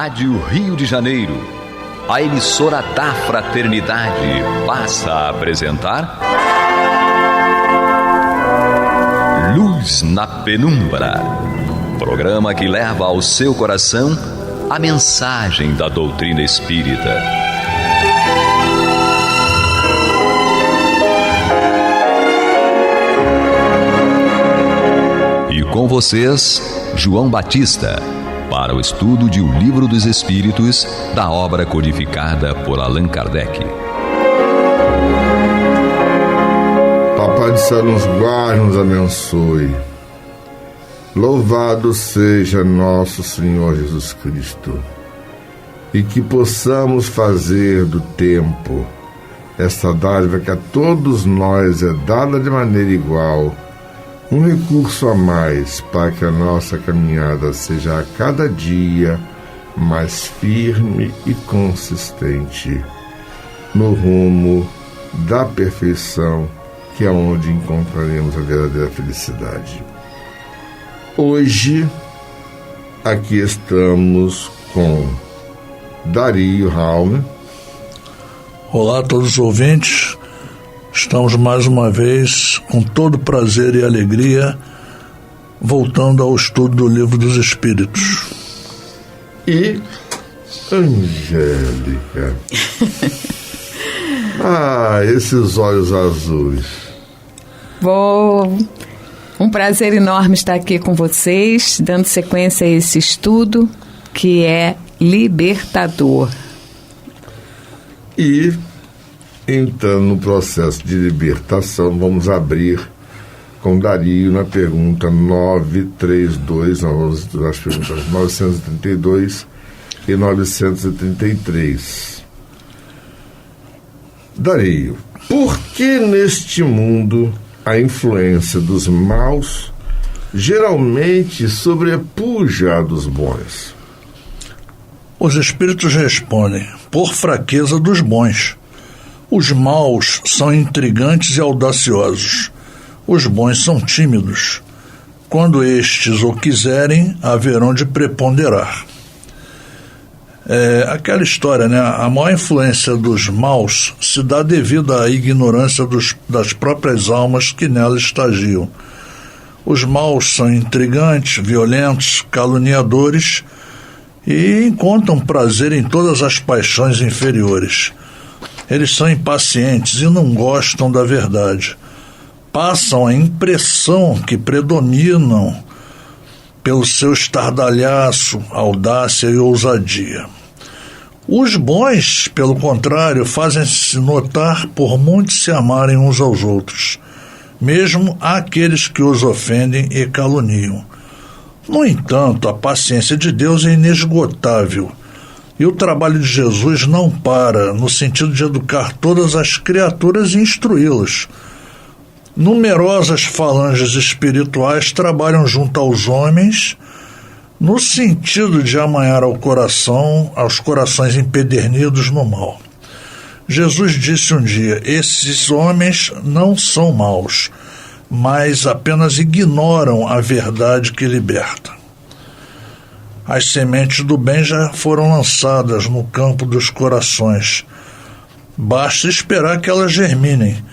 Rádio Rio de Janeiro, a emissora da Fraternidade, passa a apresentar Luz na Penumbra, programa que leva ao seu coração a mensagem da doutrina espírita. E com vocês, João Batista, para o estudo de O Livro dos Espíritos, da obra codificada por Allan Kardec. Papai do Céu nos guarde, nos abençoe. Louvado seja nosso Senhor Jesus Cristo. E que possamos fazer do tempo esta dádiva que a todos nós é dada de maneira igual, um recurso a mais para que a nossa caminhada seja a cada dia mais firme e consistente no rumo da perfeição, que é onde encontraremos a verdadeira felicidade. Hoje, aqui estamos com Dario Raume. Olá a todos os ouvintes. Estamos mais uma vez, com todo prazer e alegria, voltando ao estudo do Livro dos Espíritos. E Angélica. Esses olhos azuis. Bom, um prazer enorme estar aqui com vocês, dando sequência a esse estudo que é libertador. E entrando no processo de libertação, vamos abrir com Dario na pergunta 932, nós vamos estudar as perguntas 932 e 933. Dario, por que neste mundo a influência dos maus geralmente sobrepuja a dos bons? Os espíritos respondem: por fraqueza dos bons. Os maus são intrigantes e audaciosos. Os bons são tímidos. Quando estes o quiserem, haverão de preponderar. Aquela história, né? A maior influência dos maus se dá devido à ignorância das próprias almas que nela estagiam. Os maus são intrigantes, violentos, caluniadores e encontram prazer em todas as paixões inferiores. Eles são impacientes e não gostam da verdade. Passam a impressão que predominam pelo seu estardalhaço, audácia e ousadia. Os bons, pelo contrário, fazem-se notar por muitos se amarem uns aos outros, mesmo àqueles que os ofendem e caluniam. No entanto, a paciência de Deus é inesgotável, e o trabalho de Jesus não para, no sentido de educar todas as criaturas e instruí-las. Numerosas falanges espirituais trabalham junto aos homens, no sentido de amanhar aos corações empedernidos no mal. Jesus disse um dia: esses homens não são maus, mas apenas ignoram a verdade que liberta. As sementes do bem já foram lançadas no campo dos corações. Basta esperar que elas germinem.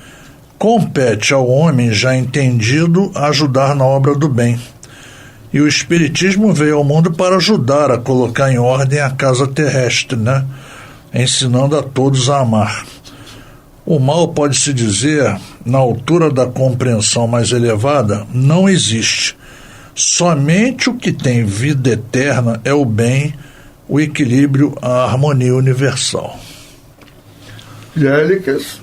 Compete ao homem já entendido ajudar na obra do bem. E o Espiritismo veio ao mundo para ajudar a colocar em ordem a casa terrestre, né? Ensinando a todos a amar. O mal, pode-se dizer, na altura da compreensão mais elevada, não existe. Somente o que tem vida eterna é o bem, o equilíbrio, a harmonia universal. Angélicas?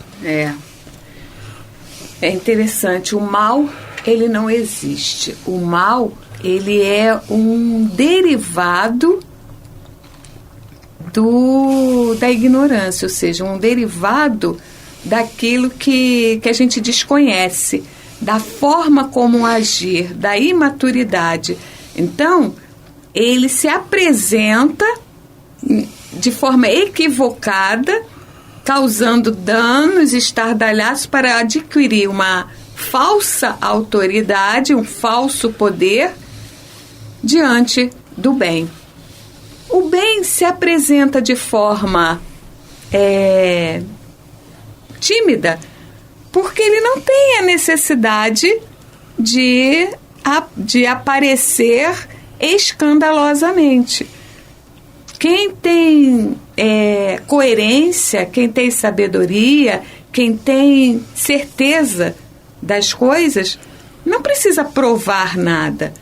É interessante, o mal, ele não existe. O mal, ele é um derivado da ignorância, ou seja, um derivado daquilo que a gente desconhece, da forma como agir, da imaturidade. Então, ele se apresenta de forma equivocada, causando danos, estardalhaços, para adquirir uma falsa autoridade, um falso poder diante do bem. O bem se apresenta de forma tímida, porque ele não tem a necessidade de aparecer escandalosamente. Quem tem coerência, quem tem sabedoria, quem tem certeza das coisas, não precisa provar nada,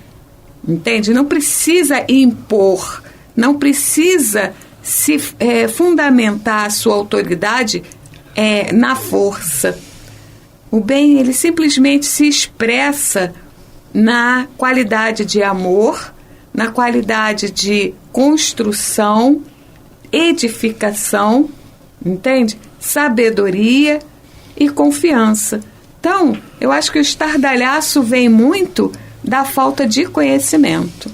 entende? Não precisa impor, não precisa se fundamentar a sua autoridade na força. O bem, ele simplesmente se expressa na qualidade de amor, na qualidade de construção, edificação, entende? Sabedoria e confiança. Então, eu acho que o estardalhaço vem muito da falta de conhecimento.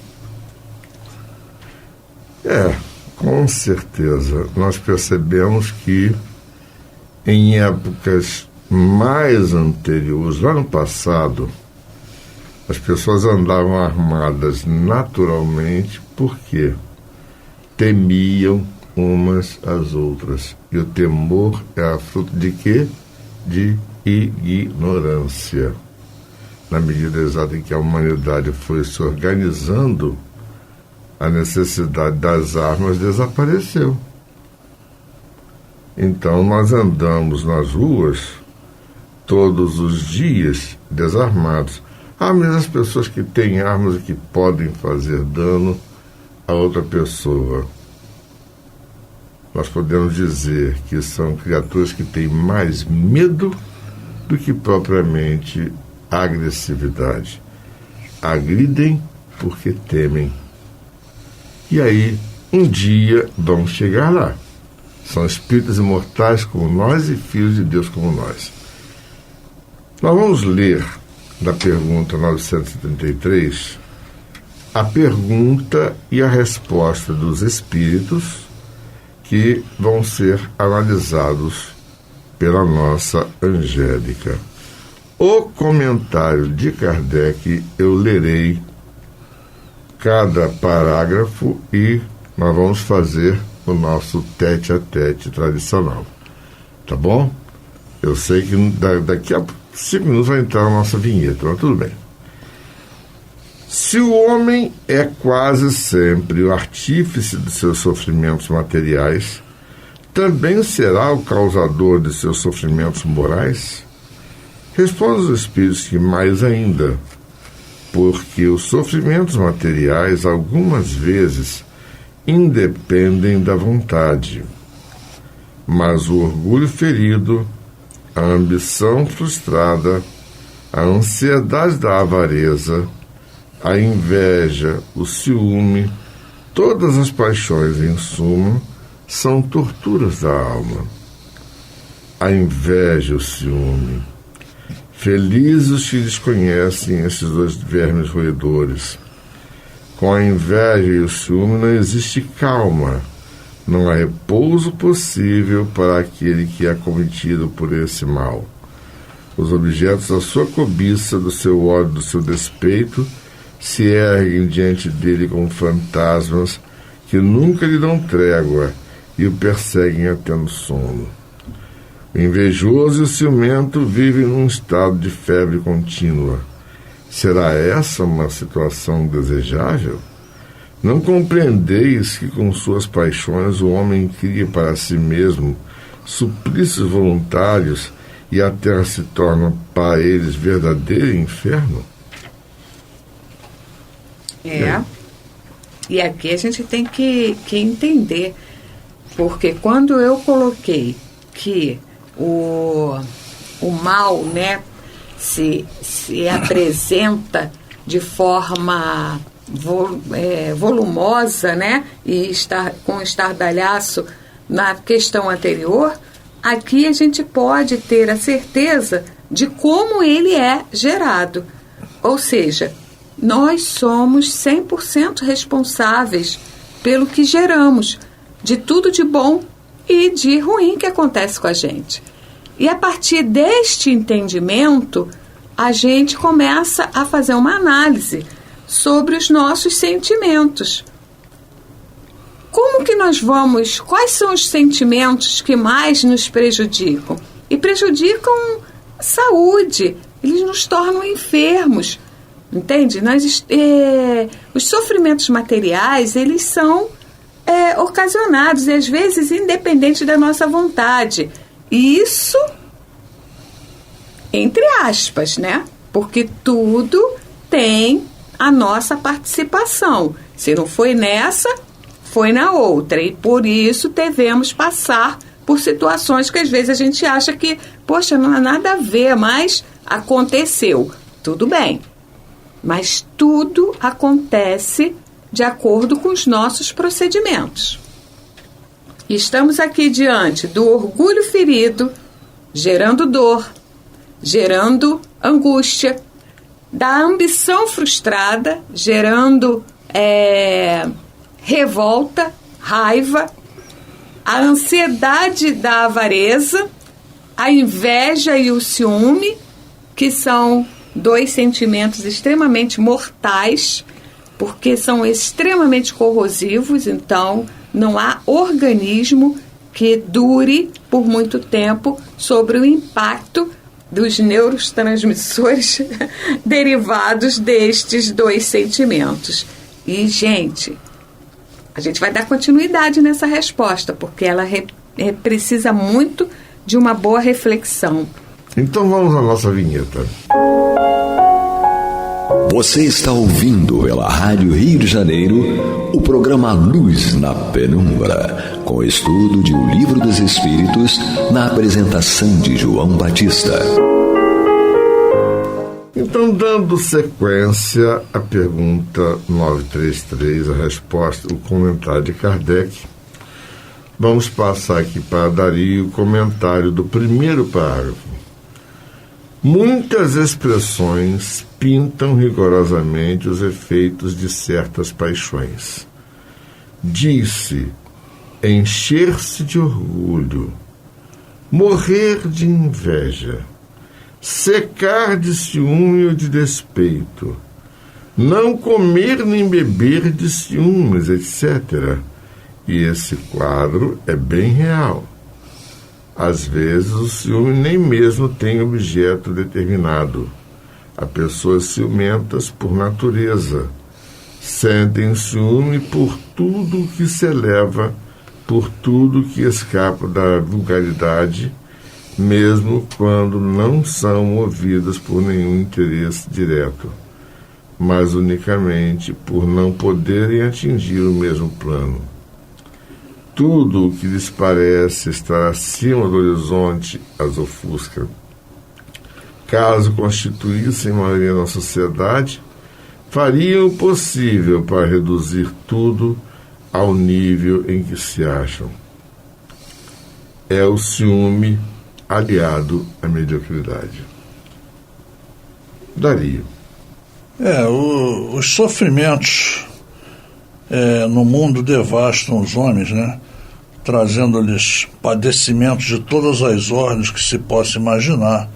Com certeza. Nós percebemos que em épocas mais anteriores, lá no passado, as pessoas andavam armadas naturalmente porque temiam umas às outras. E o temor é fruto de quê? De ignorância. Na medida exata em que a humanidade foi se organizando, a necessidade das armas desapareceu. Então nós andamos nas ruas todos os dias desarmados. Há mesmo as pessoas que têm armas e que podem fazer dano a outra pessoa. Nós podemos dizer que são criaturas que têm mais medo do que propriamente agressividade. Agridem porque temem. E aí, um dia, vão chegar lá. São espíritos imortais como nós e filhos de Deus como nós. Nós vamos ler da pergunta 933 a pergunta e a resposta dos espíritos que vão ser analisados pela nossa Angélica. O comentário de Kardec, eu lerei cada parágrafo e nós vamos fazer o nosso tete-a-tete tradicional. Tá bom? Eu sei que daqui a 5 minutos vai entrar a nossa vinheta, mas tudo bem. Se o homem é quase sempre o artífice de seus sofrimentos materiais, também será o causador de seus sofrimentos morais? Responde os espíritos que mais ainda, porque os sofrimentos materiais algumas vezes independem da vontade, mas o orgulho ferido, a ambição frustrada, a ansiedade da avareza, a inveja, o ciúme, todas as paixões, em suma, são torturas da alma. A inveja e o ciúme. Felizes os que desconhecem esses dois vermes roedores. Com a inveja e o ciúme não existe calma, não há repouso possível para aquele que é cometido por esse mal. Os objetos da sua cobiça, do seu ódio, do seu despeito, se erguem diante dele como fantasmas que nunca lhe dão trégua e o perseguem até no sono. O invejoso e o ciumento vivem num estado de febre contínua. Será essa uma situação desejável? Não compreendeis que com suas paixões o homem cria para si mesmo suplícios voluntários e a terra se torna para eles verdadeiro inferno? E aqui a gente tem que entender, porque quando eu coloquei que o mal, né, se apresenta de forma volumosa, né, e com estardalhaço na questão anterior, aqui a gente pode ter a certeza de como ele é gerado. Ou seja, nós somos 100% responsáveis pelo que geramos, de tudo de bom e de ruim que acontece com a gente. E a partir deste entendimento, a gente começa a fazer uma análise sobre os nossos sentimentos. como que nós vamos, quais são os sentimentos que mais nos prejudicam? E prejudicam a saúde, eles nos tornam enfermos, entende? Os sofrimentos materiais, eles são ocasionados, e às vezes independente da nossa vontade. E isso, entre aspas, né? Porque tudo tem a nossa participação. Se não foi nessa, foi na outra. E por isso devemos passar por situações que às vezes a gente acha que, poxa, não há nada a ver, mas aconteceu. Tudo bem. Mas tudo acontece de acordo com os nossos procedimentos. Estamos aqui diante do orgulho ferido, gerando dor, gerando angústia, da ambição frustrada, gerando revolta, raiva, a ansiedade da avareza, a inveja e o ciúme, que são 2 sentimentos extremamente mortais, porque são extremamente corrosivos. Então não há organismo que dure por muito tempo sobre o impacto dos neurotransmissores derivados destes 2 sentimentos. E, gente, a gente vai dar continuidade nessa resposta, porque ela precisa muito de uma boa reflexão. Então vamos à nossa vinheta. Você está ouvindo pela Rádio Rio de Janeiro o programa Luz na Penumbra, com estudo de O Livro dos Espíritos, na apresentação de João Batista. Então, dando sequência à pergunta 933, a resposta, o comentário de Kardec, vamos passar aqui para Dario o comentário do primeiro parágrafo. Muitas expressões pintam rigorosamente os efeitos de certas paixões. Diz-se encher-se de orgulho, morrer de inveja, secar de ciúme ou de despeito, não comer nem beber de ciúmes, etc. E esse quadro é bem real. Às vezes o ciúme nem mesmo tem objeto determinado. Há pessoas ciumentas por natureza. Sentem ciúme por tudo que se eleva, por tudo que escapa da vulgaridade, mesmo quando não são movidas por nenhum interesse direto, mas unicamente por não poderem atingir o mesmo plano. Tudo o que lhes parece estar acima do horizonte as ofusca. Caso constituíssem maioria na sociedade, fariam o possível para reduzir tudo ao nível em que se acham. É o ciúme aliado à mediocridade. Dario. Os sofrimentos no mundo devastam os homens, né? Trazendo-lhes padecimentos de todas as ordens que se possa imaginar,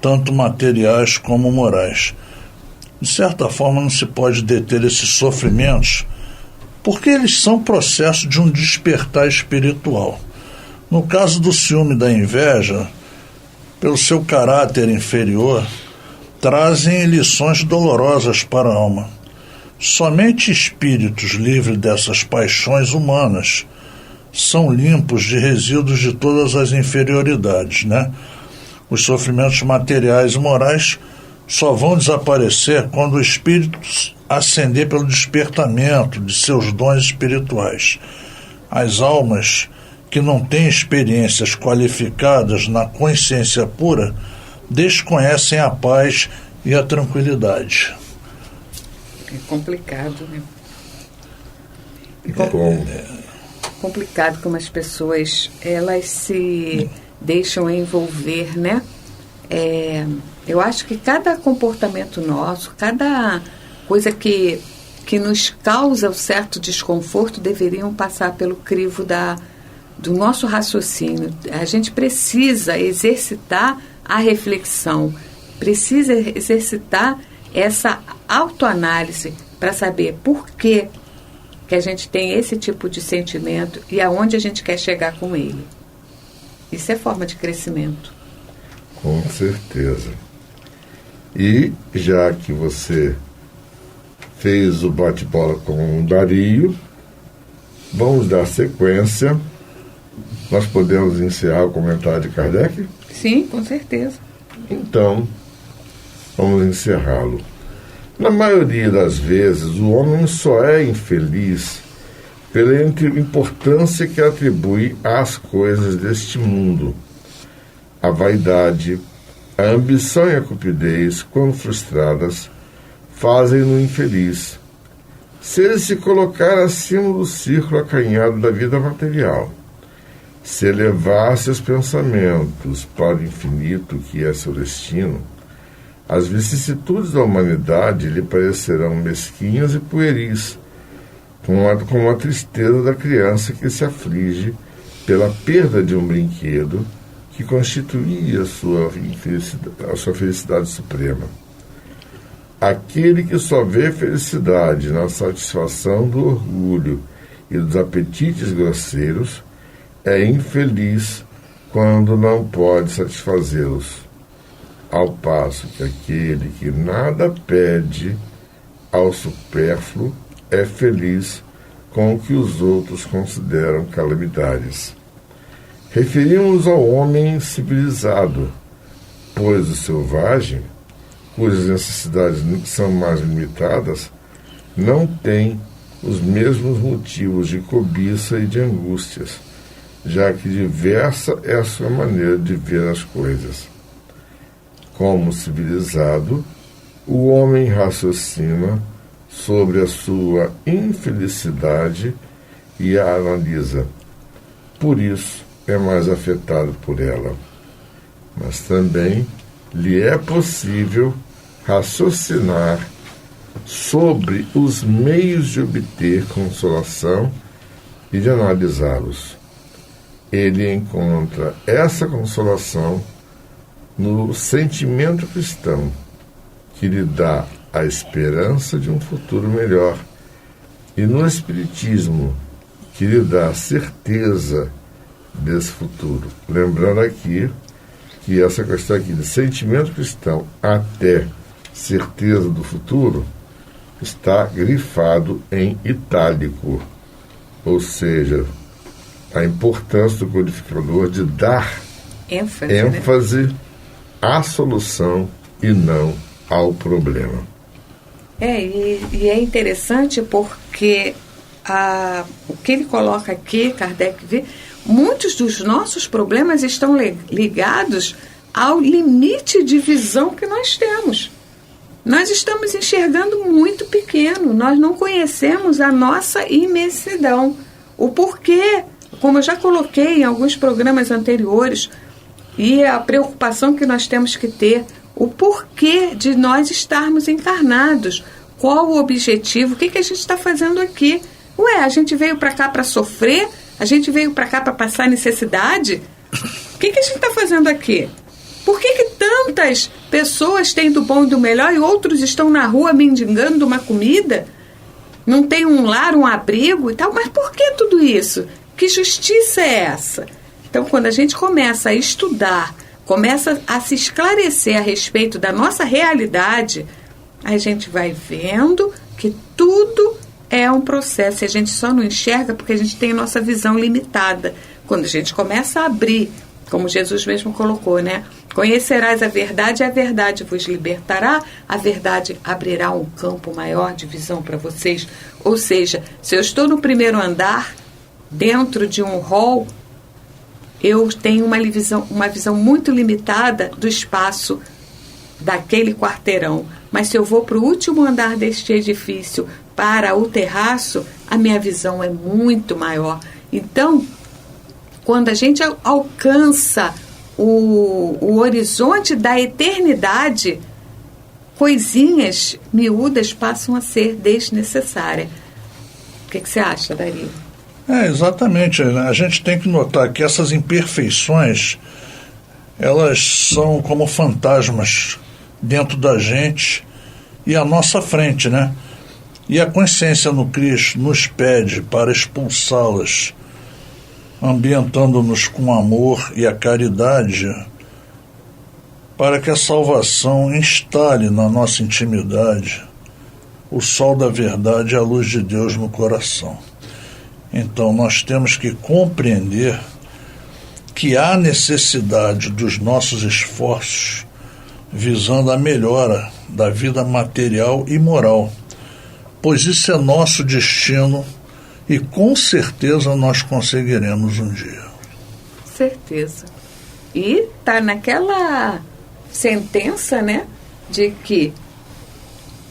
tanto materiais como morais. De certa forma, não se pode deter esses sofrimentos, porque eles são processo de um despertar espiritual. No caso do ciúme e da inveja, pelo seu caráter inferior, trazem lições dolorosas para a alma. Somente espíritos livres dessas paixões humanas são limpos de resíduos de todas as inferioridades, né? Os sofrimentos materiais e morais só vão desaparecer quando o espírito ascender pelo despertamento de seus dons espirituais. As almas que não têm experiências qualificadas na consciência pura desconhecem a paz e a tranquilidade. É complicado, né? Complicado como as pessoas, elas se deixam envolver, né? Eu acho que cada comportamento nosso, cada coisa que nos causa um certo desconforto, deveriam passar pelo crivo do nosso raciocínio. A gente precisa exercitar a reflexão, precisa exercitar essa autoanálise para saber por que que a gente tem esse tipo de sentimento e aonde a gente quer chegar com ele. Isso é forma de crescimento. Com certeza. E já que você fez o bate-bola com o Dario, vamos dar sequência. Nós podemos encerrar o comentário de Kardec? Sim, com certeza. Então, vamos encerrá-lo. Na maioria das vezes, o homem só é infeliz pela importância que atribui às coisas deste mundo. A vaidade, a ambição e a cupidez, quando frustradas, fazem-no infeliz. Se ele se colocar acima do círculo acanhado da vida material, se elevar seus pensamentos para o infinito que é seu destino, as vicissitudes da humanidade lhe parecerão mesquinhas e pueris, com a tristeza da criança que se aflige pela perda de um brinquedo que constituía a sua felicidade suprema. Aquele que só vê felicidade na satisfação do orgulho e dos apetites grosseiros é infeliz quando não pode satisfazê-los, ao passo que aquele que nada pede ao supérfluo é feliz com o que os outros consideram calamidades. Referimos ao homem civilizado, pois o selvagem, cujas necessidades são mais limitadas, não tem os mesmos motivos de cobiça e de angústias, já que diversa é a sua maneira de ver as coisas. Como civilizado, o homem raciocina sobre a sua infelicidade e a analisa. Por isso, é mais afetado por ela. Mas também lhe é possível raciocinar sobre os meios de obter consolação e de analisá-los. Ele encontra essa consolação no sentimento cristão, que lhe dá a esperança de um futuro melhor, e no Espiritismo, que lhe dá a certeza desse futuro. Lembrando aqui que essa questão aqui de sentimento cristão até certeza do futuro está grifado em itálico, ou seja, a importância do codificador de dar ênfase à solução e não ao problema. E é interessante porque o que ele coloca aqui, Kardec vê, muitos dos nossos problemas estão ligados ao limite de visão que nós temos. Nós estamos enxergando muito pequeno, nós não conhecemos a nossa imensidão. O porquê, como eu já coloquei em alguns programas anteriores, e a preocupação que nós temos que ter, o porquê de nós estarmos encarnados, qual o objetivo, o que a gente está fazendo aqui. A gente veio para cá para sofrer? A gente veio para cá para passar necessidade? O que a gente está fazendo aqui? Por que tantas pessoas têm do bom e do melhor e outros estão na rua mendigando uma comida? Não tem um lar, um abrigo e tal? Mas por que tudo isso? Que justiça é essa? Então, quando a gente começa a estudar, começa a se esclarecer a respeito da nossa realidade, a gente vai vendo que tudo é um processo e a gente só não enxerga porque a gente tem a nossa visão limitada. Quando a gente começa a abrir, como Jesus mesmo colocou, né? Conhecerás a verdade e a verdade vos libertará, a verdade abrirá um campo maior de visão para vocês. Ou seja, se eu estou no primeiro andar, dentro de um hall, eu tenho uma visão muito limitada do espaço daquele quarteirão. Mas se eu vou para o último andar deste edifício, para o terraço, a minha visão é muito maior. Então, quando a gente alcança o horizonte da eternidade, coisinhas miúdas passam a ser desnecessárias. O que você acha, Dario? Exatamente. A gente tem que notar que essas imperfeições, elas são como fantasmas dentro da gente e à nossa frente, né? E a consciência no Cristo nos pede para expulsá-las, ambientando-nos com amor e a caridade, para que a salvação instale na nossa intimidade o sol da verdade e a luz de Deus no coração. Então nós temos que compreender que há necessidade dos nossos esforços visando a melhora da vida material e moral, pois isso é nosso destino e com certeza nós conseguiremos um dia. Certeza. E está naquela sentença, né, de que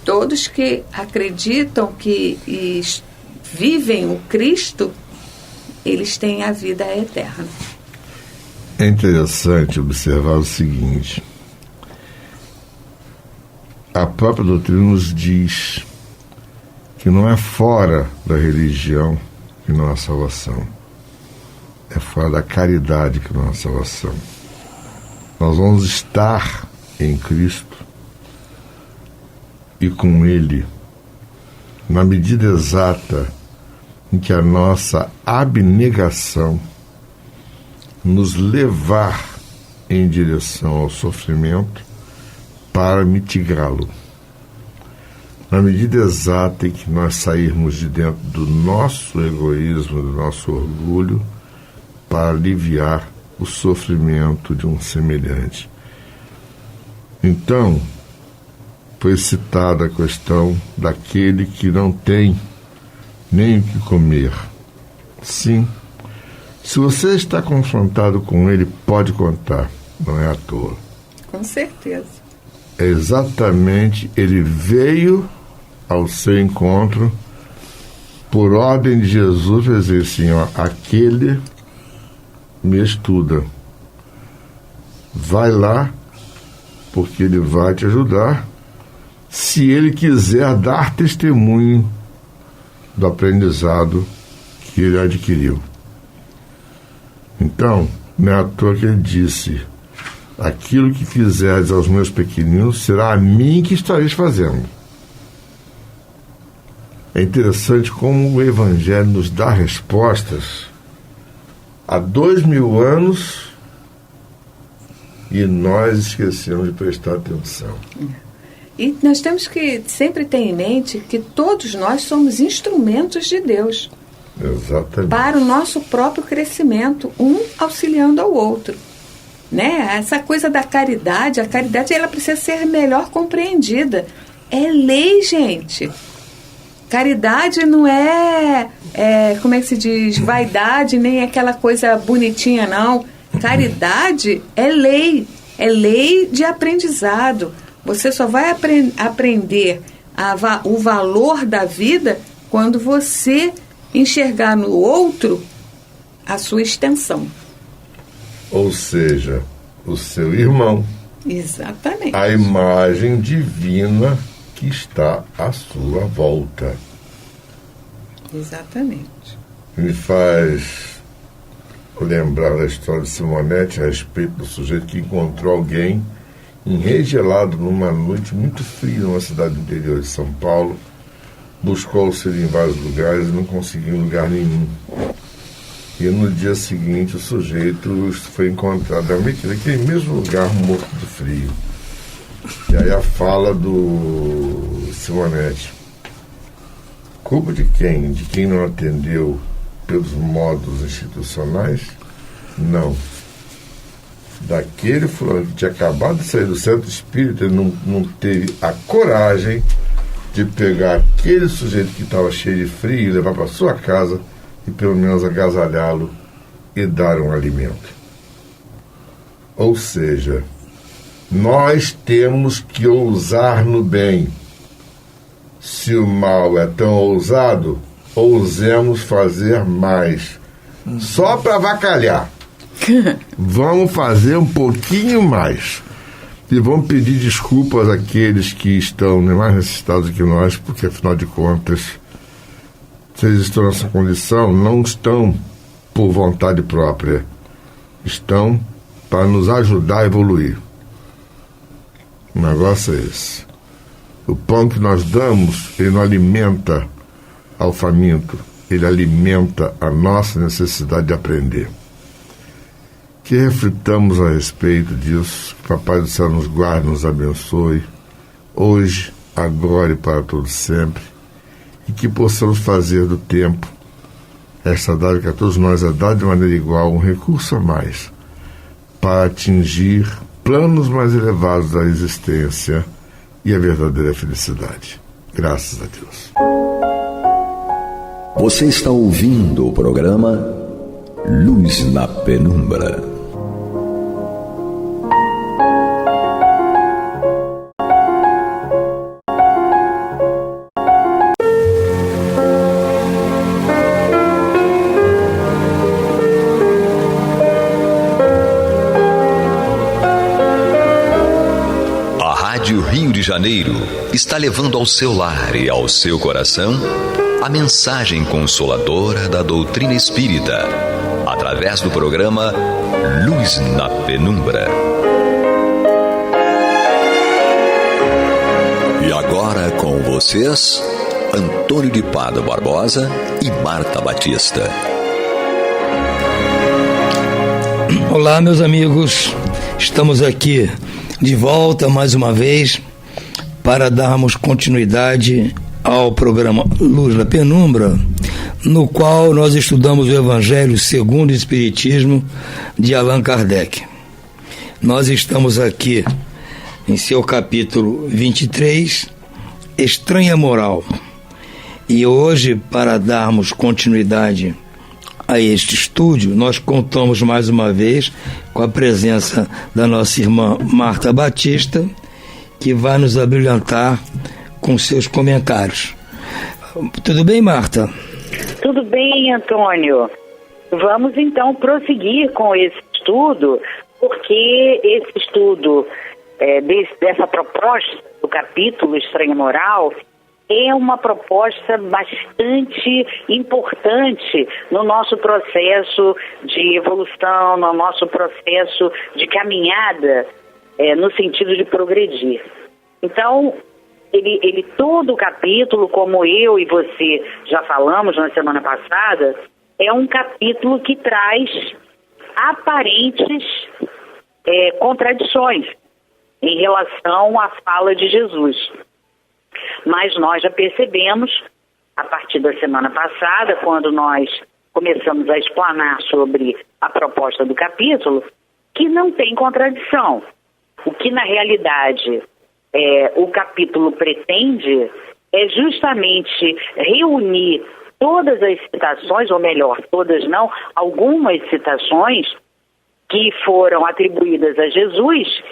todos que acreditam que vivem o Cristo, eles têm a vida eterna. É interessante observar o seguinte: a própria doutrina nos diz que não é fora da religião que não há salvação, é fora da caridade que não há salvação. Nós vamos estar em Cristo e com Ele na medida exata em que a nossa abnegação nos levar em direção ao sofrimento para mitigá-lo. Na medida exata em que nós sairmos de dentro do nosso egoísmo, do nosso orgulho, para aliviar o sofrimento de um semelhante. Então, foi citada a questão daquele que não tem nem o que comer. Sim, se você está confrontado com ele, pode contar, não é à toa. Com certeza. É exatamente, ele veio ao seu encontro por ordem de Jesus, para dizer assim, ó, aquele me estuda. Vai lá, porque ele vai te ajudar, se ele quiser dar testemunho do aprendizado que ele adquiriu. Então, não é à toa que ele disse: aquilo que fizeres aos meus pequeninos será a mim que estareis fazendo. É interessante como o Evangelho nos dá respostas há 2000 anos e nós esquecemos de prestar atenção. E nós temos que sempre ter em mente que todos nós somos instrumentos de Deus. Exatamente. Para o nosso próprio crescimento, um auxiliando ao outro. Né? Essa coisa da caridade, a caridade ela precisa ser melhor compreendida. É lei, gente. Caridade não é, como é que se diz, vaidade, nem aquela coisa bonitinha, não. Caridade é lei de aprendizado. Você só vai aprender o valor da vida quando você enxergar no outro a sua extensão. Ou seja, o seu irmão. Exatamente. A imagem divina que está à sua volta. Exatamente. Me faz lembrar da história de Simonete a respeito do sujeito que encontrou alguém enregelado numa noite muito fria numa cidade do interior de São Paulo. Buscou-se em vários lugares e não conseguiu em lugar nenhum. E no dia seguinte o sujeito foi encontrado naquele mesmo lugar, morto de frio. E aí a fala do Simonete: culpa de quem? De quem não atendeu pelos modos institucionais? Não. Daquele fulano que tinha acabado de sair do centro espírita e não teve a coragem de pegar aquele sujeito que estava cheio de frio e levar para sua casa e pelo menos agasalhá-lo e dar um alimento. Ou seja, nós temos que ousar no bem. Se o mal é tão ousado, ousemos fazer mais. Só para avacalhar. Vamos fazer um pouquinho mais. E vamos pedir desculpas àqueles que estão mais necessitados que nós, porque afinal de contas, se eles estão nessa condição, não estão por vontade própria. Estão para nos ajudar a evoluir. O negócio é esse. O pão que nós damos, ele não alimenta ao faminto, ele alimenta a nossa necessidade de aprender. Que reflitamos a respeito disso, que o Papai do Céu nos guarde, nos abençoe, hoje, agora e para todos sempre, e que possamos fazer do tempo esta dádiva que a todos nós é dada de maneira igual, um recurso a mais, para atingir planos mais elevados da existência e a verdadeira felicidade. Graças a Deus. Você está ouvindo o programa Luz na Penumbra. Rio de Janeiro está levando ao seu lar e ao seu coração a mensagem consoladora da doutrina espírita, através do programa Luz na Penumbra. E agora com vocês, Antônio de Pádua Barbosa e Marta Batista. Olá, meus amigos, estamos aqui de volta mais uma vez para darmos continuidade ao programa Luz na Penumbra, no qual nós estudamos o Evangelho segundo o Espiritismo de Allan Kardec. Nós estamos aqui em seu capítulo 23, Estranha Moral. E hoje, para darmos continuidade a este estúdio, nós contamos mais uma vez com a presença da nossa irmã Marta Batista, que vai nos abrilhantar com seus comentários. Tudo bem, Marta? Tudo bem, Antônio. Vamos então prosseguir com esse estudo, porque esse estudo dessa proposta do capítulo Estranha Moral é uma proposta bastante importante no nosso processo de evolução, no nosso processo de caminhada, no sentido de progredir. Então, ele todo o capítulo, como eu e você já falamos na semana passada, é um capítulo que traz aparentes contradições em relação à fala de Jesus. Mas nós já percebemos, a partir da semana passada, quando nós começamos a explanar sobre a proposta do capítulo, que não tem contradição. O que, na realidade, o capítulo pretende é justamente reunir todas as citações, ou melhor, todas não, algumas citações que foram atribuídas a Jesus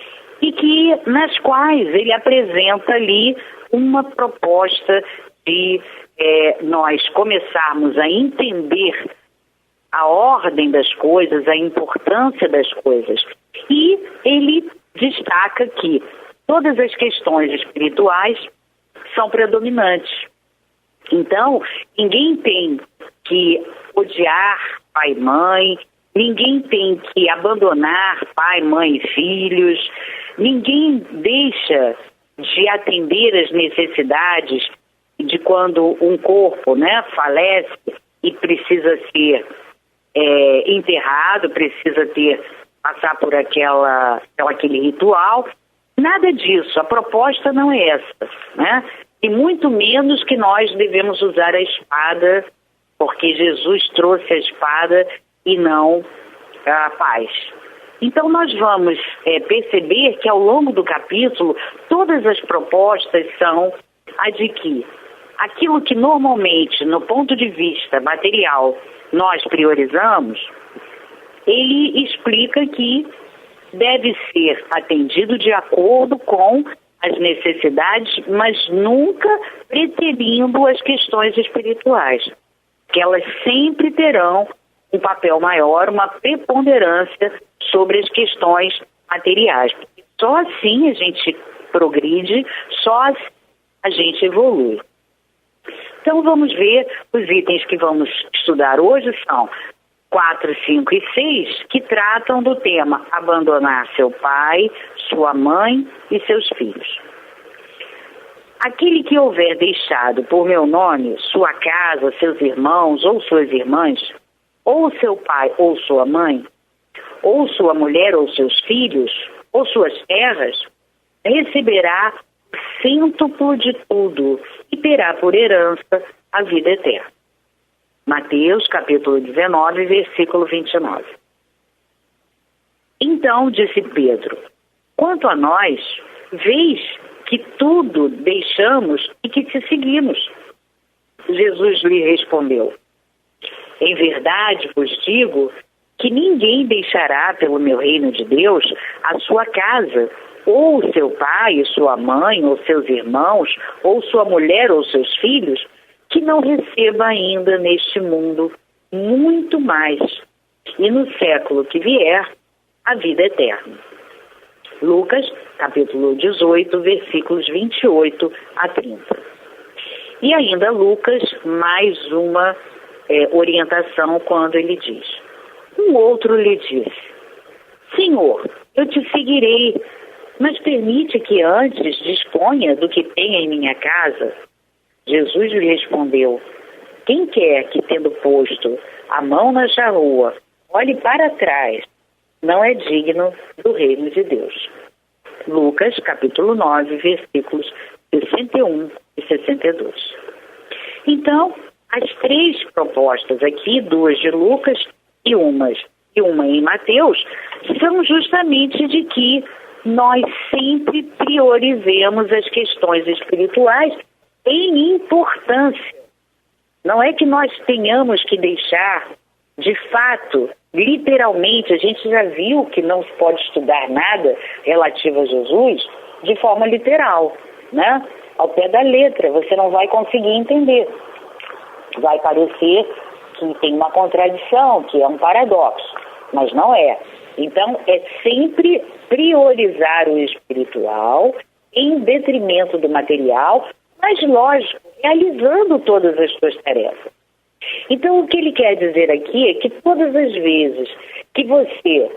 e nas quais ele apresenta ali uma proposta de nós começarmos a entender a ordem das coisas, a importância das coisas. E ele destaca que todas as questões espirituais são predominantes. Então, ninguém tem que odiar pai e mãe, ninguém tem que abandonar pai, mãe e filhos, ninguém deixa de atender as necessidades de quando um corpo, falece e precisa ser enterrado, precisa passar por aquele ritual. Nada disso, a proposta não é essa, E muito menos que nós devemos usar a espada, porque Jesus trouxe a espada e não a paz. Então nós vamos perceber que ao longo do capítulo todas as propostas são a de que aquilo que normalmente, no ponto de vista material, nós priorizamos, ele explica que deve ser atendido de acordo com as necessidades, mas nunca preterindo as questões espirituais, que elas sempre terão um papel maior, uma preponderância sobre as questões materiais. Só assim a gente progride, só assim a gente evolui. Então vamos ver, os itens que vamos estudar hoje são 4, 5 e 6, que tratam do tema abandonar seu pai, sua mãe e seus filhos. aquele que houver deixado por meu nome sua casa, seus irmãos ou suas irmãs, ou seu pai ou sua mãe, ou sua mulher ou seus filhos, ou suas terras, receberá o cêntuplo de tudo e terá por herança a vida eterna. Mateus, capítulo 19, versículo 29. Então disse Pedro: quanto a nós, vês que tudo deixamos e que te seguimos. Jesus lhe respondeu: em verdade vos digo que ninguém deixará pelo meu reino de Deus a sua casa, ou seu pai, sua mãe, ou seus irmãos, ou sua mulher, ou seus filhos, que não receba ainda neste mundo muito mais, e no século que vier, a vida eterna. Lucas, capítulo 18, versículos 28 a 30. E ainda Lucas, mais uma orientação quando ele diz: um outro lhe disse: Senhor, eu te seguirei, mas permite que antes disponha do que tenha em minha casa. Jesus lhe respondeu: quem quer que, tendo posto a mão na charrua, olhe para trás, não é digno do reino de Deus. Lucas, capítulo 9, versículos 61 e 62. Então, as três propostas aqui, duas de Lucas e uma em Mateus, são justamente de que nós sempre priorizemos as questões espirituais em importância. Não é que nós tenhamos que deixar, de fato, literalmente, a gente já viu que não se pode estudar nada relativo a Jesus de forma literal, né? Ao pé da letra, você não vai conseguir entender. Vai parecer que tem uma contradição, que é um paradoxo, mas não é. Então, é sempre priorizar o espiritual em detrimento do material, mas, lógico, realizando todas as suas tarefas. Então, o que ele quer dizer aqui é que todas as vezes que você,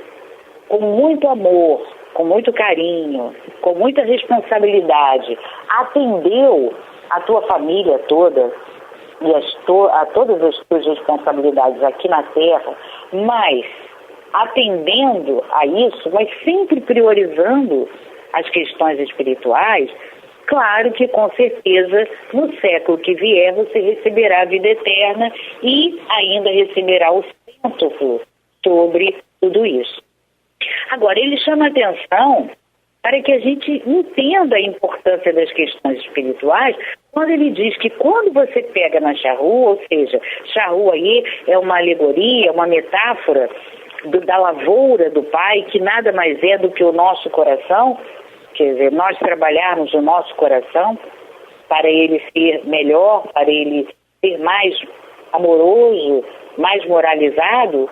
com muito amor, com muito carinho, com muita responsabilidade, atendeu a tua família toda e a todas as tuas responsabilidades aqui na Terra, mas atendendo a isso, mas sempre priorizando as questões espirituais, claro que com certeza no século que vier você receberá a vida eterna e ainda receberá o cêntuplo sobre tudo isso. Agora, ele chama a atenção para que a gente entenda a importância das questões espirituais quando ele diz que quando você pega na charrua, ou seja, charrua aí é uma alegoria, uma metáfora da lavoura do Pai, que nada mais é do que o nosso coração, quer dizer, nós trabalharmos o nosso coração para ele ser melhor, para ele ser mais amoroso, mais moralizado.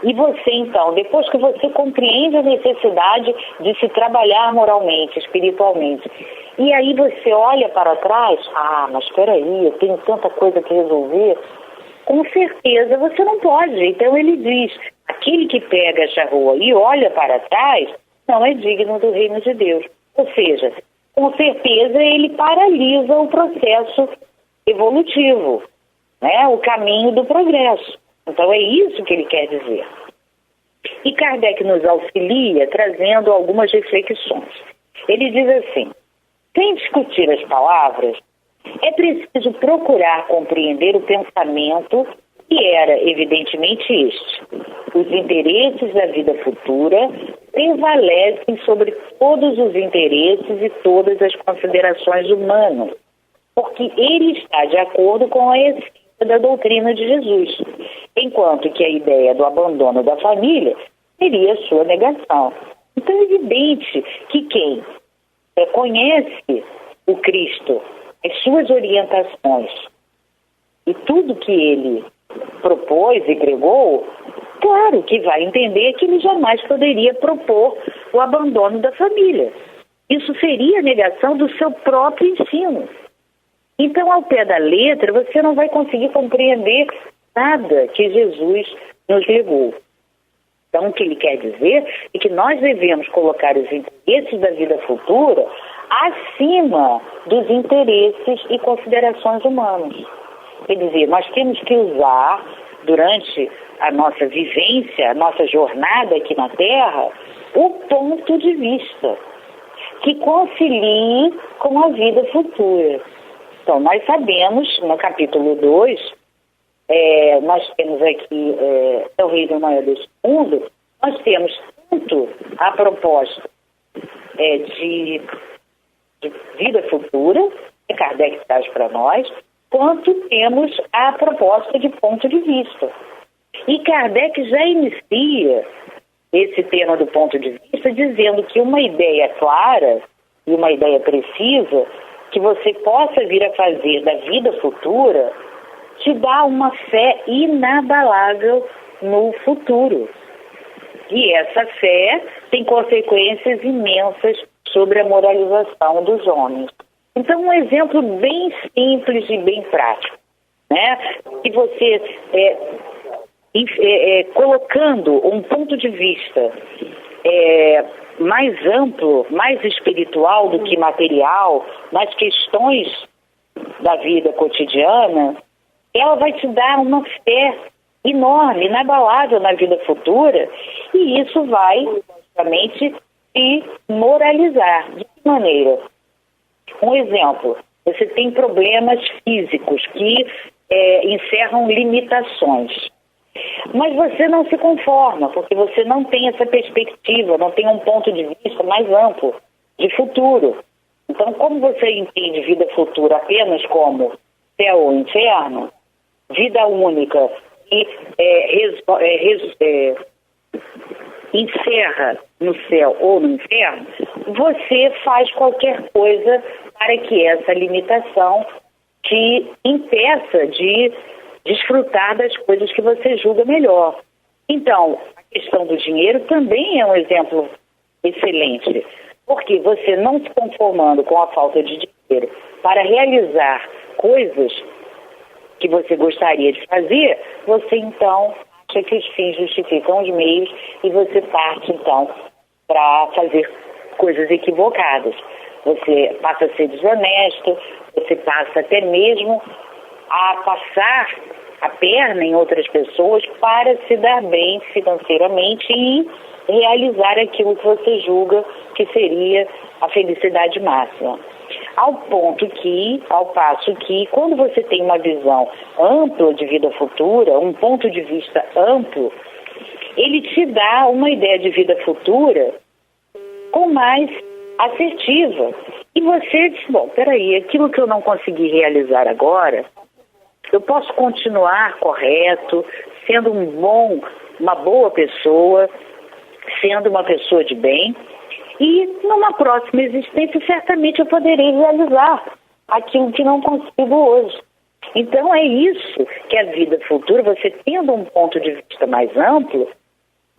E você, então, depois que você compreende a necessidade de se trabalhar moralmente, espiritualmente, e aí você olha para trás, mas espera aí, eu tenho tanta coisa que resolver, com certeza você não pode. Então ele diz, aquele que pega a charrua e olha para trás, não é digno do reino de Deus. Ou seja, com certeza ele paralisa o processo evolutivo, né? O caminho do progresso. Então é isso que ele quer dizer. E Kardec nos auxilia trazendo algumas reflexões. Ele diz assim: sem discutir as palavras, é preciso procurar compreender o pensamento que era evidentemente este. Os interesses da vida futura prevalecem sobre todos os interesses e todas as considerações humanas, porque ele está de acordo com a essência da doutrina de Jesus, enquanto que a ideia do abandono da família seria sua negação. Então é evidente que quem conhece o Cristo, as suas orientações e tudo que ele propôs e pregou, claro que vai entender que ele jamais poderia propor o abandono da família. Isso seria a negação do seu próprio ensino. Então, ao pé da letra, você não vai conseguir compreender nada que Jesus nos legou. Então, o que ele quer dizer é que nós devemos colocar os interesses da vida futura acima dos interesses e considerações humanos. Quer dizer, nós temos que usar, durante a nossa vivência, a nossa jornada aqui na Terra, o ponto de vista que concilie com a vida futura. Então, nós sabemos, no capítulo 2, nós temos aqui o reino maior deste mundo, nós temos tanto a proposta de vida futura, que Kardec traz para nós, quanto temos a proposta de ponto de vista. E Kardec já inicia esse tema do ponto de vista dizendo que uma ideia clara e uma ideia precisa que você possa vir a fazer da vida futura te dá uma fé inabalável no futuro. E essa fé tem consequências imensas sobre a moralização dos homens. Então, um exemplo bem simples e bem prático, né? Que você, colocando um ponto de vista mais amplo, mais espiritual do que material, nas questões da vida cotidiana, ela vai te dar uma fé enorme, inabalável na vida futura, e isso vai, logicamente, te moralizar. De que maneira? Um exemplo, você tem problemas físicos que encerram limitações, mas você não se conforma, porque você não tem essa perspectiva, não tem um ponto de vista mais amplo de futuro. Então, como você entende vida futura apenas como céu ou inferno, vida única e encerra no céu ou no inferno, você faz qualquer coisa para que essa limitação te impeça de desfrutar das coisas que você julga melhor. Então, a questão do dinheiro também é um exemplo excelente, porque você não se conformando com a falta de dinheiro para realizar coisas que você gostaria de fazer, você então acha que os fins justificam os meios e você parte então para fazer coisas equivocadas. Você passa a ser desonesto, você passa até mesmo a passar a perna em outras pessoas para se dar bem financeiramente e realizar aquilo que você julga que seria a felicidade máxima. Ao passo que, quando você tem uma visão ampla de vida futura, um ponto de vista amplo, ele te dá uma ideia de vida futura com mais assertiva. E você diz, bom, peraí, aquilo que eu não consegui realizar agora, eu posso continuar correto, sendo uma boa pessoa, sendo uma pessoa de bem, e numa próxima existência certamente eu poderei realizar aquilo que não consigo hoje. Então é isso que a vida futura, você tendo um ponto de vista mais amplo,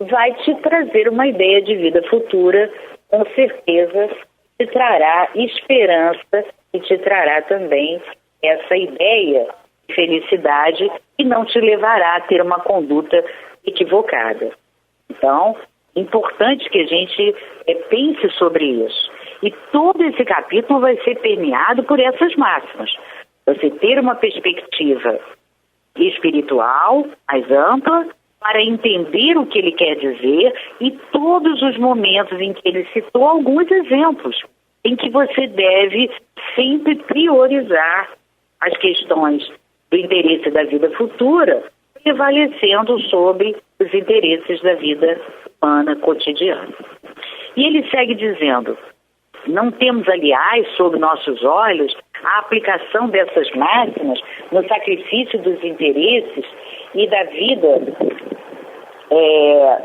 vai te trazer uma ideia de vida futura, com certeza te trará esperança e te trará também essa ideia de felicidade e não te levará a ter uma conduta equivocada. Então, importante que a gente pense sobre isso. E todo esse capítulo vai ser permeado por essas máximas. Você ter uma perspectiva espiritual mais ampla para entender o que ele quer dizer e todos os momentos em que ele citou alguns exemplos em que você deve sempre priorizar as questões do interesse da vida futura, prevalecendo sobre os interesses da vida humana cotidiana. E ele segue dizendo, não temos, aliás, sob nossos olhos, a aplicação dessas máximas no sacrifício dos interesses e da vida,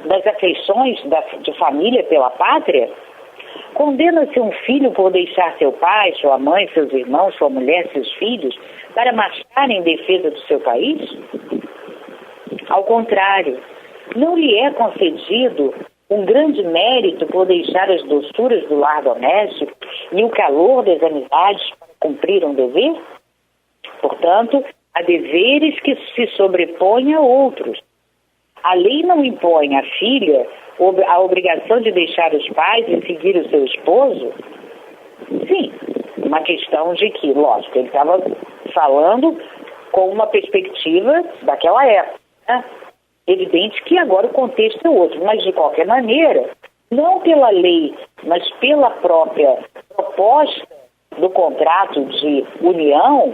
das afeições de família pela pátria? Condena-se um filho por deixar seu pai, sua mãe, seus irmãos, sua mulher, seus filhos, para marchar em defesa do seu país? Ao contrário, não lhe é concedido um grande mérito por deixar as doçuras do lar doméstico e o calor das amizades para cumprir um dever? Portanto, há deveres que se sobrepõem a outros. A lei não impõe à filha a obrigação de deixar os pais e seguir o seu esposo? Sim, uma questão de que, lógico, ele estava falando com uma perspectiva daquela época, né? Evidente que agora o contexto é outro, mas de qualquer maneira, não pela lei, mas pela própria proposta do contrato de união,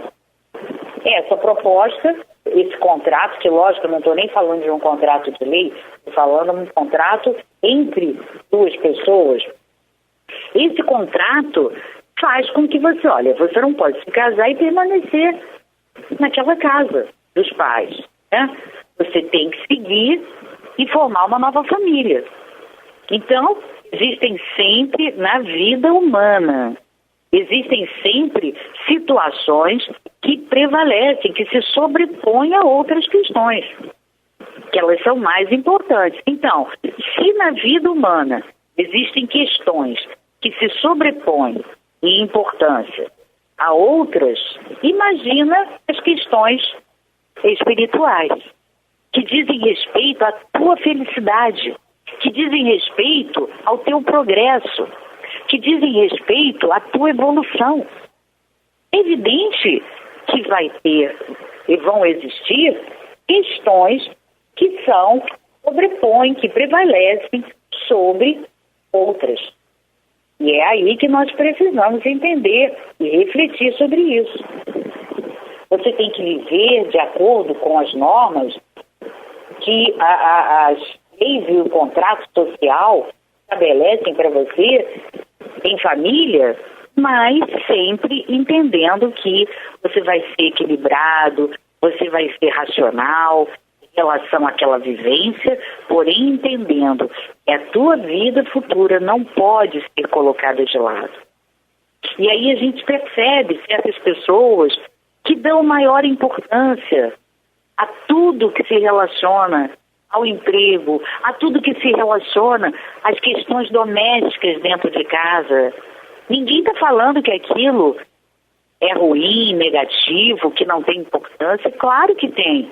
essa proposta, esse contrato, que lógico, eu não estou nem falando de um contrato de lei, estou falando de um contrato entre duas pessoas. Esse contrato faz com que você, olha, você não pode se casar e permanecer naquela casa dos pais, né? Você tem que seguir e formar uma nova família. Então, existem sempre na vida humana, existem sempre situações que prevalecem, que se sobrepõem a outras questões, que elas são mais importantes. Então, se na vida humana existem questões que se sobrepõem em importância a outras, imagina as questões espirituais, que dizem respeito à tua felicidade, que dizem respeito ao teu progresso, que dizem respeito à tua evolução. É evidente que vai ter e vão existir questões que sobrepõem, que prevalecem sobre outras. E é aí que nós precisamos entender e refletir sobre isso. Você tem que viver de acordo com as normas que as leis e o contrato social estabelecem para você em família, mas sempre entendendo que você vai ser equilibrado, você vai ser racional em relação àquela vivência, porém entendendo que a tua vida futura não pode ser colocada de lado. E aí a gente percebe certas pessoas que dão maior importância a tudo que se relaciona ao emprego, a tudo que se relaciona às questões domésticas dentro de casa. Ninguém está falando que aquilo é ruim, negativo, que não tem importância. Claro que tem.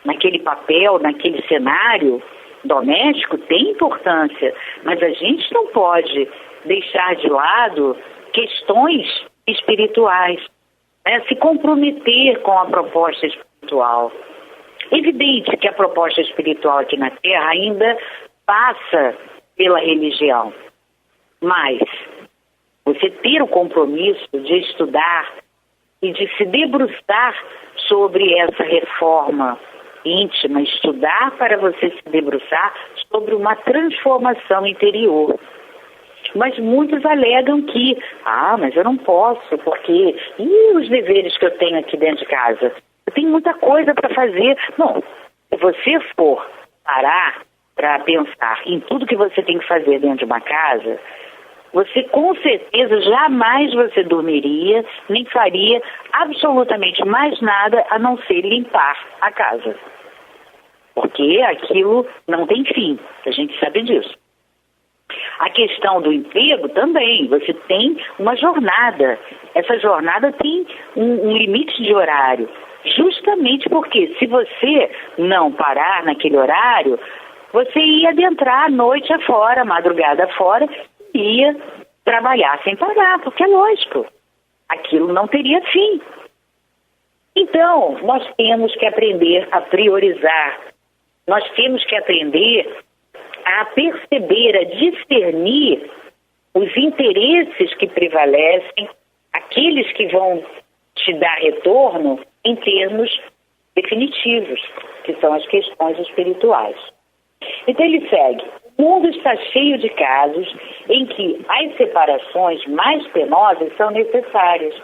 Naquele papel, naquele cenário doméstico, tem importância. Mas a gente não pode deixar de lado questões espirituais, né? Se comprometer com a proposta espiritual. Evidente que a proposta espiritual aqui na Terra ainda passa pela religião, mas você ter o compromisso de estudar e de se debruçar sobre essa reforma íntima, estudar para você se debruçar sobre uma transformação interior. Mas muitos alegam que, mas eu não posso, porque e os deveres que eu tenho aqui dentro de casa? Eu tenho muita coisa para fazer. Não, se você for parar para pensar em tudo que você tem que fazer dentro de uma casa, você com certeza jamais você dormiria, nem faria absolutamente mais nada a não ser limpar a casa. Porque aquilo não tem fim, a gente sabe disso. A questão do emprego também, você tem uma jornada. Essa jornada tem um limite de horário. Justamente porque se você não parar naquele horário, você ia adentrar a noite afora, a madrugada afora, e ia trabalhar sem parar, porque é lógico, aquilo não teria fim. Então, nós temos que aprender a priorizar, nós temos que aprender a perceber, a discernir os interesses que prevalecem, aqueles que vão te dar retorno em termos definitivos, que são as questões espirituais. Então ele segue. O mundo está cheio de casos em que as separações mais penosas são necessárias,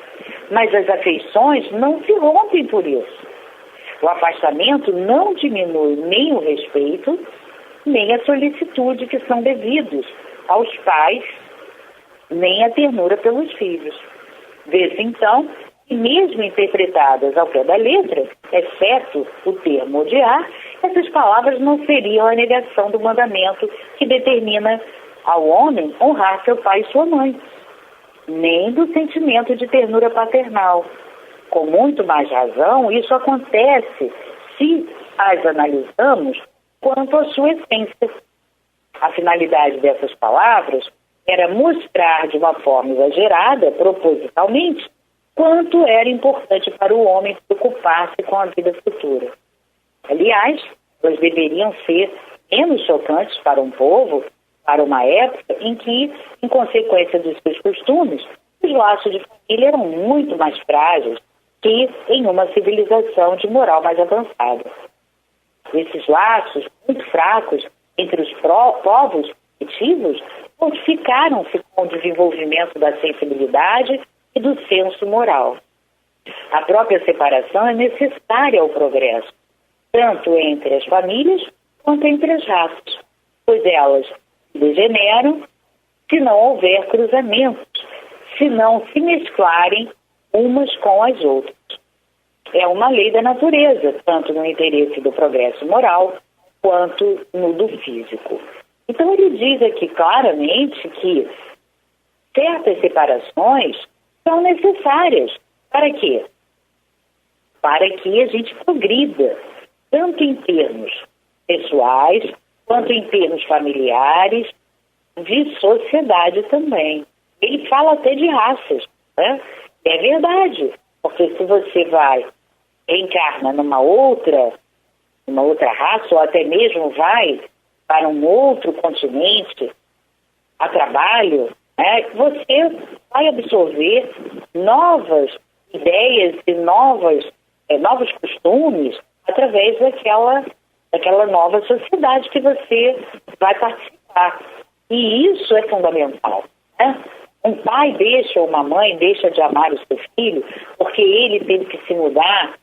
mas as afeições não se rompem por isso. O afastamento não diminui nem o respeito, nem a solicitude que são devidos aos pais, nem a ternura pelos filhos. Vê-se então que mesmo interpretadas ao pé da letra, exceto o termo odiar, essas palavras não seriam a negação do mandamento que determina ao homem honrar seu pai e sua mãe, nem do sentimento de ternura paternal. Com muito mais razão, isso acontece se as analisamos quanto à sua essência. A finalidade dessas palavras era mostrar de uma forma exagerada, propositalmente, quanto era importante para o homem preocupar-se com a vida futura. Aliás, elas deveriam ser menos chocantes para um povo, para uma época em que, em consequência dos seus costumes, os laços de família eram muito mais frágeis que em uma civilização de moral mais avançada. Esses laços muito fracos entre os povos primitivos fortificaram-se com o desenvolvimento da sensibilidade e do senso moral. A própria separação é necessária ao progresso, tanto entre as famílias quanto entre as raças, pois elas se degeneram se não houver cruzamentos, se não se mesclarem umas com as outras. É uma lei da natureza, tanto no interesse do progresso moral quanto no do físico. Então ele diz aqui claramente que certas separações são necessárias. Para quê? Para que a gente progrida, tanto em termos pessoais, quanto em termos familiares, de sociedade também. Ele fala até de raças, né? É verdade, porque se você reencarna numa outra raça, ou até mesmo vai para um outro continente a trabalho, né, você vai absorver novas ideias e novos costumes através daquela nova sociedade que você vai participar. E isso é fundamental, né? Um pai ou uma mãe deixa de amar o seu filho porque ele teve que se mudar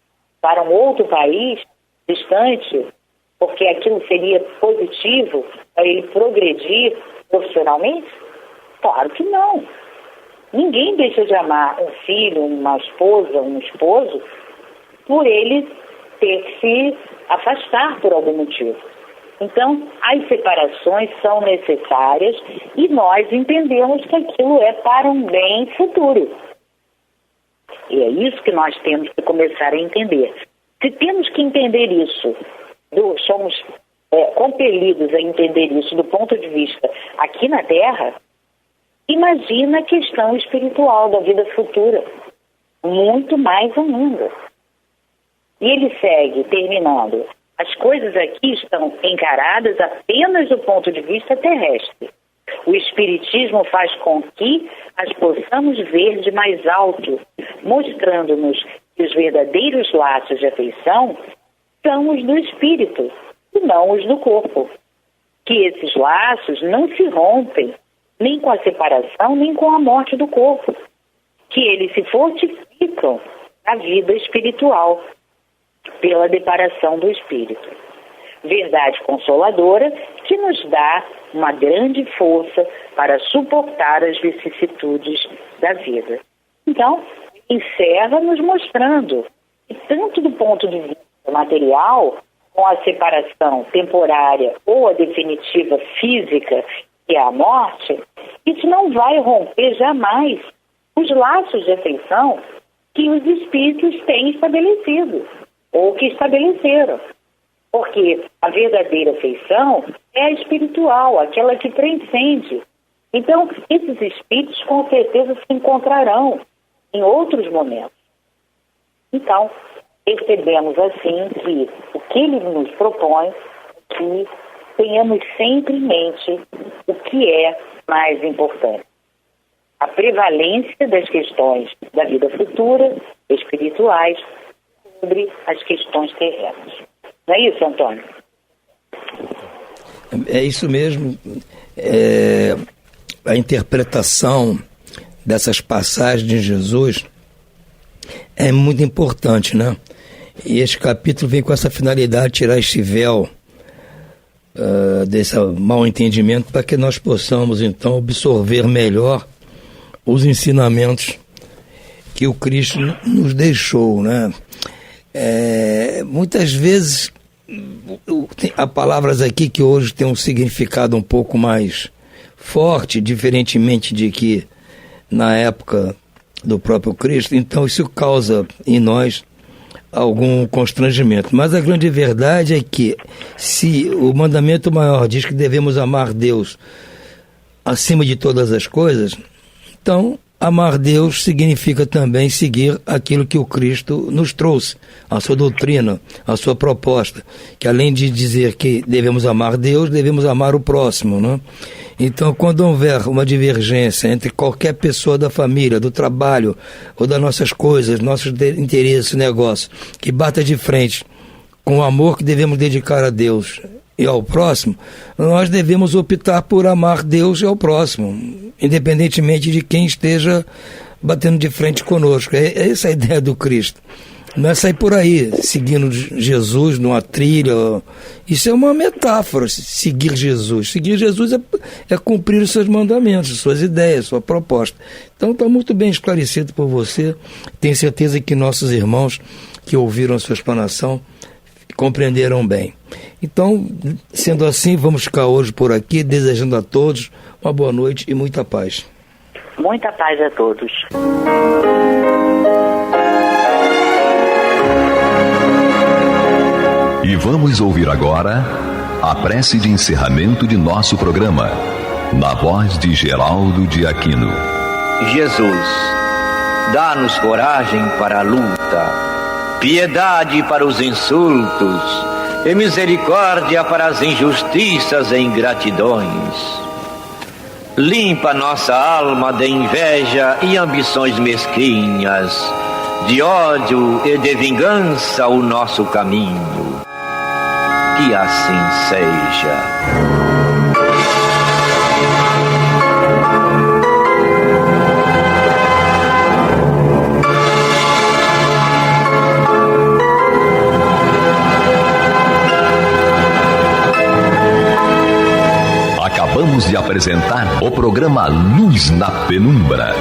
para um outro país distante, porque aquilo seria positivo para ele progredir profissionalmente? Claro que não. Ninguém deixa de amar um filho, uma esposa, um esposo, por ele ter que se afastar por algum motivo. Então, as separações são necessárias e nós entendemos que aquilo é para um bem futuro. E é isso que nós temos que começar a entender. Se temos que entender isso, somos compelidos a entender isso do ponto de vista aqui na Terra, imagina a questão espiritual da vida futura. Muito mais ainda. E ele segue, terminando. As coisas aqui estão encaradas apenas do ponto de vista terrestre. O Espiritismo faz com que as possamos ver de mais alto, mostrando-nos que os verdadeiros laços de afeição são os do espírito e não os do corpo. Que esses laços não se rompem nem com a separação, nem com a morte do corpo. Que eles se fortificam na vida espiritual pela deparação do espírito. Verdade consoladora que nos dá uma grande força para suportar as vicissitudes da vida. Então, encerra nos mostrando que tanto do ponto de vista material, com a separação temporária ou a definitiva física, que é a morte, isso não vai romper jamais os laços de afeição que os espíritos têm estabelecido, ou que estabeleceram. Porque a verdadeira afeição é a espiritual, aquela que transcende. Então, esses espíritos com certeza se encontrarão em outros momentos. Então, percebemos assim que o que ele nos propõe é que tenhamos sempre em mente o que é mais importante. A prevalência das questões da vida futura, espirituais, sobre as questões terrenas. Não é isso, Antônio? É isso mesmo. A interpretação dessas passagens de Jesus é muito importante, né? E este capítulo vem com essa finalidade, tirar este véu desse mal entendimento, para que nós possamos, então, absorver melhor os ensinamentos que o Cristo nos deixou, né? Muitas vezes há palavras aqui que hoje têm um significado um pouco mais forte, diferentemente de que na época do próprio Cristo. Então isso causa em nós algum constrangimento, mas a grande verdade é que se o mandamento maior diz que devemos amar Deus acima de todas as coisas, então amar Deus significa também seguir aquilo que o Cristo nos trouxe, a sua doutrina, a sua proposta, que além de dizer que devemos amar Deus, devemos amar o próximo, né? Então, quando houver uma divergência entre qualquer pessoa da família, do trabalho, ou das nossas coisas, nossos interesses, negócios, que bata de frente com o amor que devemos dedicar a Deus e ao próximo, nós devemos optar por amar Deus e ao próximo, independentemente de quem esteja batendo de frente conosco. É essa a ideia do Cristo. Não é sair por aí seguindo Jesus numa trilha. Isso é uma metáfora, seguir Jesus. Seguir Jesus é cumprir os seus mandamentos, suas ideias, sua proposta. Então está muito bem esclarecido por você. Tenho certeza que nossos irmãos que ouviram a sua explanação compreenderam bem. Então, sendo assim, vamos ficar hoje por aqui, desejando a todos uma boa noite e muita paz. Muita paz a todos. E vamos ouvir agora a prece de encerramento de nosso programa, na voz de Geraldo de Aquino. Jesus, dá-nos coragem para a luta, piedade para os insultos e misericórdia para as injustiças e ingratidões. Limpa nossa alma de inveja e ambições mesquinhas, de ódio e de vingança o nosso caminho. Que assim seja. Acabamos de apresentar o programa Luz na Penumbra.